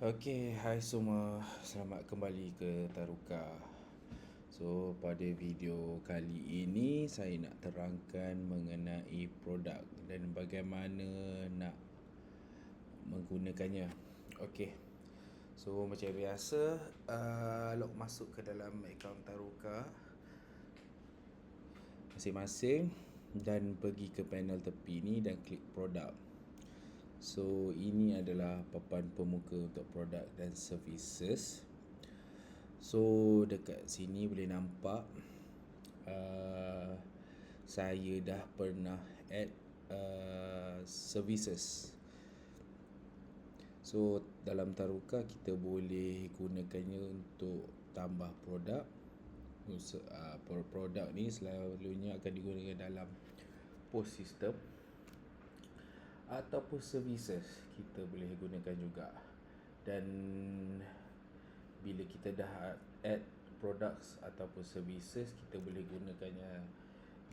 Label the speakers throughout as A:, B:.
A: Okey, hai semua. Selamat kembali ke Taruka. So, pada video kali ini saya nak terangkan mengenai produk dan bagaimana nak menggunakannya. Okey. So, macam biasa, log masuk ke dalam akaun Taruka masing-masing dan pergi ke panel tepi ni dan klik produk. So, ini adalah papan pemuka untuk produk dan services. So, dekat sini boleh nampak saya dah pernah add services. So, dalam Taruka kita boleh gunakannya untuk tambah produk. Produk ni selalunya akan digunakan dalam post system ataupun services kita boleh gunakan juga. Dan bila kita dah add products ataupun services, kita boleh gunakannya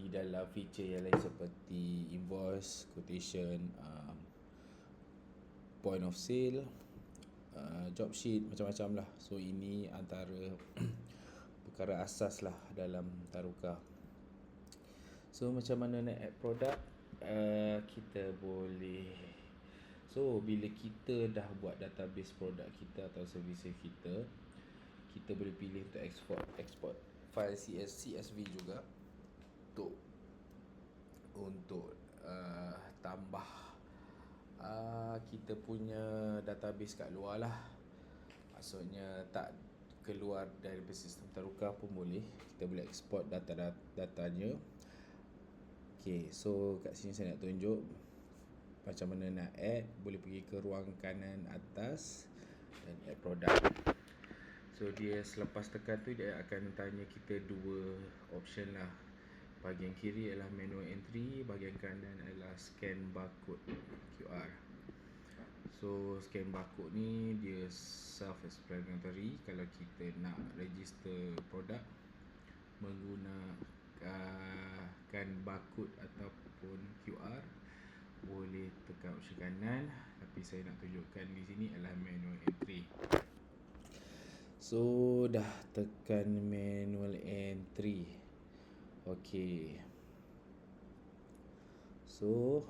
A: di dalam feature yang lain seperti invoice, quotation, point of sale, job sheet, macam-macam lah. So ini antara perkara asas lah dalam Taruka. So macam mana nak add produk? Kita boleh, so bila kita dah buat database produk kita atau services kita boleh pilih untuk export file CSV juga untuk tambah kita punya database kat luar lah. Maksudnya tak keluar dari sistem Taruka pun boleh. Kita boleh export datanya. Okay, so kat sini saya nak tunjuk macam mana nak add. Boleh pergi ke ruang kanan atas dan add product. So dia selepas tekan tu dia akan tanya kita dua option lah. Bahagian kiri adalah manual entry, bahagian kanan adalah scan barcode QR. So scan barcode ni dia self explanatory. Kalau kita nak register produk menggunakan barcode ataupun QR, boleh tekan option kanan. Tapi saya nak tunjukkan di sini adalah manual entry. So dah tekan manual entry. Okey. So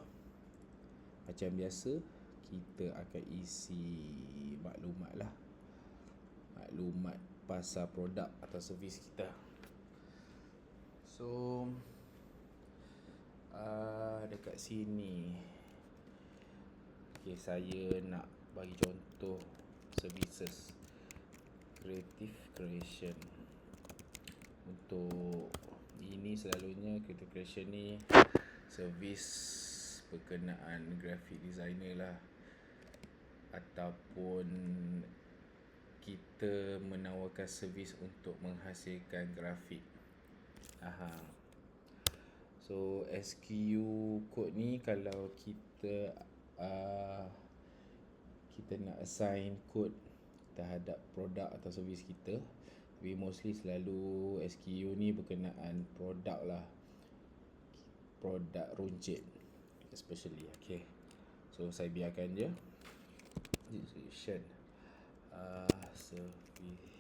A: macam biasa kita akan isi maklumat lah. Maklumat pasal produk atau servis kita. So dekat sini, okay, saya nak bagi contoh services creative creation. Untuk ini selalunya creative creation ni servis berkenaan graphic designer lah, ataupun kita menawarkan servis untuk menghasilkan grafik. So SKU code ni kalau kita nak assign code terhadap produk atau servis kita, tapi mostly selalu SKU ni berkenaan produk lah, produk runcit especially. Okay, so saya biarkan je. Description service.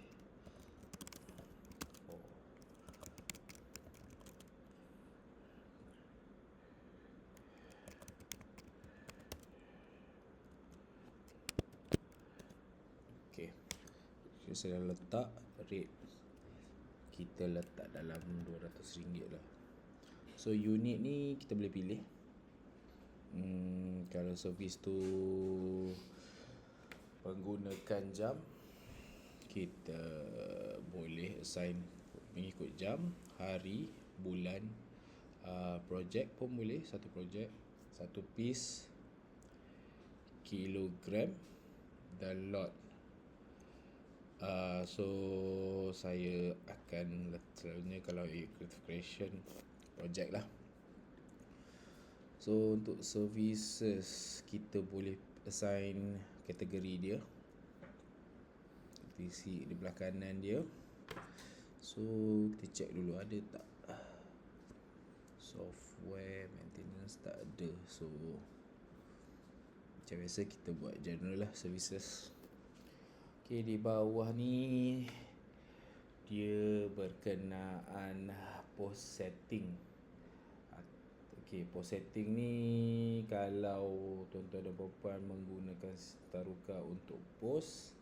A: Okay, saya dah letak rate, kita letak dalam RM200 lah. So unit ni kita boleh pilih. Kalau servis tu menggunakan jam, kita boleh assign mengikut jam, hari, bulan, projek pun boleh. Satu projek, satu piece, kilogram dan lot. So saya akan selalunya kalau creative creation project lah. So untuk services kita boleh assign kategori dia, isi di belah kanan dia. So kita check dulu ada tak software maintenance, tak ada. So macam biasa kita buat general lah services. Okey, di bawah ni dia berkenaan post setting. Okey, post setting ni kalau tuan-tuan dan puan menggunakan Taruka untuk post,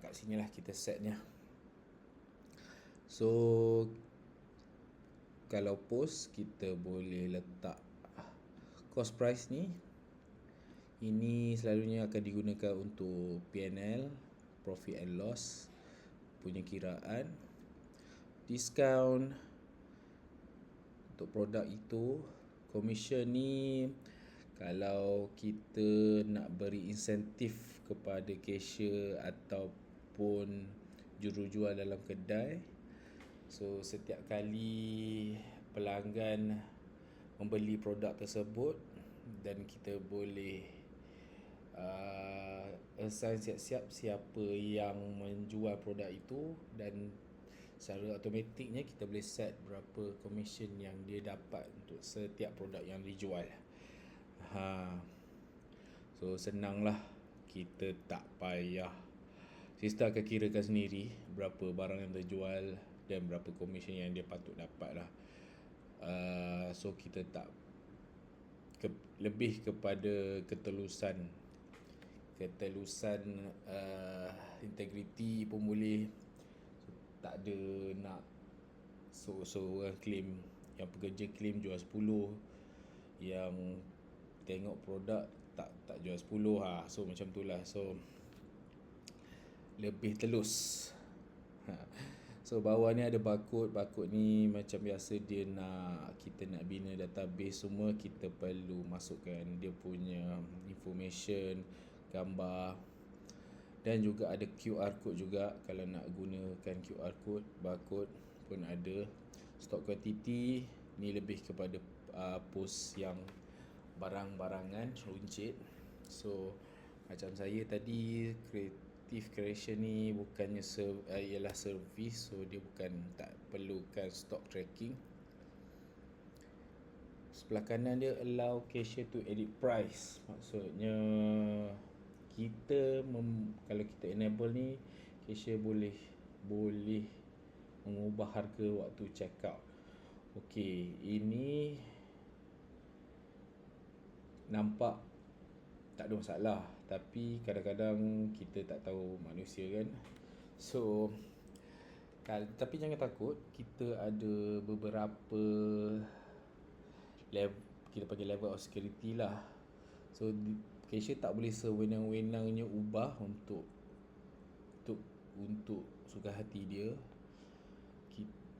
A: kat sinilah kita setnya. So kalau post kita boleh letak cost price ni. Ini selalunya akan digunakan untuk P&L, profit and loss punya kiraan, diskaun untuk produk itu. Commission ni kalau kita nak beri insentif kepada cashier ataupun jurujual dalam kedai. So setiap kali pelanggan membeli produk tersebut, dan kita boleh assign siap-siap siapa yang menjual produk itu, dan secara automatiknya kita boleh set berapa commission yang dia dapat untuk setiap produk yang dijual. So senanglah, kita tak payah, sistem akan kirakan sendiri berapa barang yang terjual dan berapa commission yang dia patut dapat lah. So kita tak lebih kepada ketelusan integriti pun boleh. Tak ada nak orang claim, yang pekerja claim jual 10, yang tengok produk tak jual 10. So macam tu lah. So lebih telus. So bawah ni ada barcode. Barcode ni macam biasa kita nak bina database semua, kita perlu masukkan dia punya information, gambar, dan juga ada QR code juga. Kalau nak gunakan QR code, barcode pun ada. Stock quantity ni lebih kepada post yang barang-barangan runcit. So macam saya tadi, creative creation ni bukannya ialah service, so dia tak perlukan stock tracking. Sebelah kanan dia allow cashier to edit price. Maksudnya kalau kita enable ni, cashier boleh mengubah harga waktu check out. Okey, ini nampak tak ada masalah, tapi kadang-kadang kita tak tahu manusia kan. So tapi jangan takut, kita ada beberapa level, kita panggil level of security lah. So cashier tak boleh sewenang-wenangnya ubah untuk suka hati dia.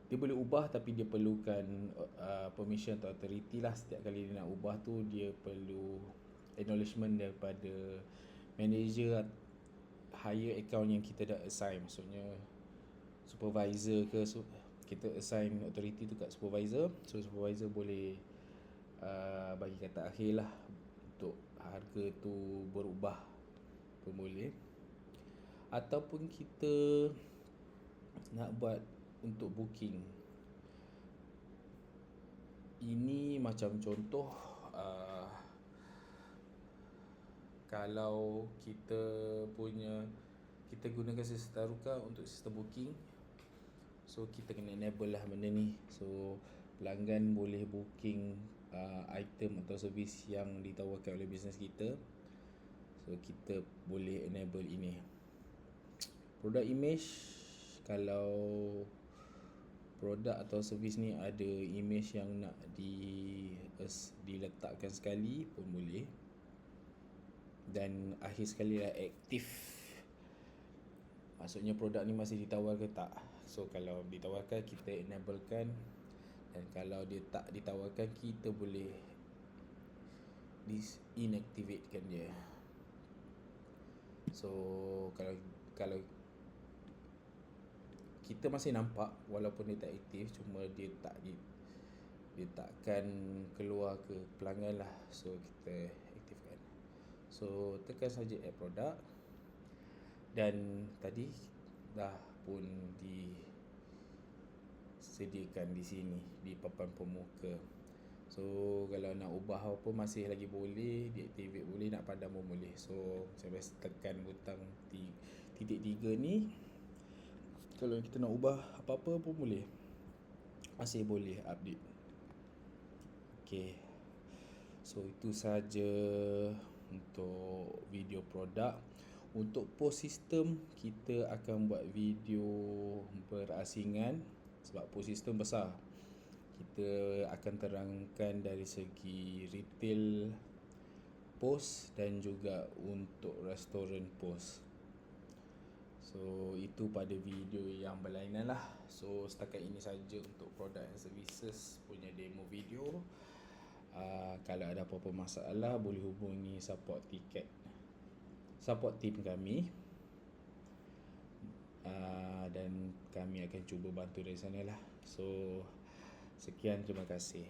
A: Dia boleh ubah, tapi dia perlukan permission atau authority lah. Setiap kali dia nak ubah tu, dia perlu acknowledgement daripada manager higher account yang kita dah assign. Maksudnya supervisor ke, kita assign authority tu kat supervisor. So supervisor boleh bagi kata akhir lah untuk harga tu berubah pun boleh. Ataupun kita nak buat untuk booking. Ini macam contoh, kalau kita gunakan sistem Taruka untuk sistem booking, so kita kena enable lah benda ni. So pelanggan boleh booking item atau servis yang ditawarkan oleh bisnes kita. So kita boleh enable ini. Product image, kalau produk atau servis ni ada image yang nak diletakkan sekali pun boleh. Dan akhir sekali lah aktif. Maksudnya produk ni masih ditawar ke tak. So kalau ditawarkan, kita enablekan. Dan kalau dia tak ditawarkan, kita boleh inactivatekan dia. So kalau kita masih nampak walaupun dia tak aktif, cuma dia takkan keluar ke pelanggan lah. So kita aktifkan. So tekan saja add product, dan tadi dah pun disediakan di sini di papan pemuka. So kalau nak ubah apa masih lagi boleh, deactivate boleh, nak padam pun boleh. So saya biasa tekan butang titik 3 ni. Kalau kita nak ubah apa-apa pun boleh, masih boleh update. Okay, so itu saja untuk video produk. Untuk post system, kita akan buat video berasingan sebab post system besar. Kita akan terangkan dari segi retail post dan juga untuk restoran post. So itu pada video yang berlainan lah. So setakat ini saja untuk produk and services punya demo video. Kalau ada apa-apa masalah boleh hubungi support team kami, dan kami akan cuba bantu dari sana lah. So sekian, terima kasih.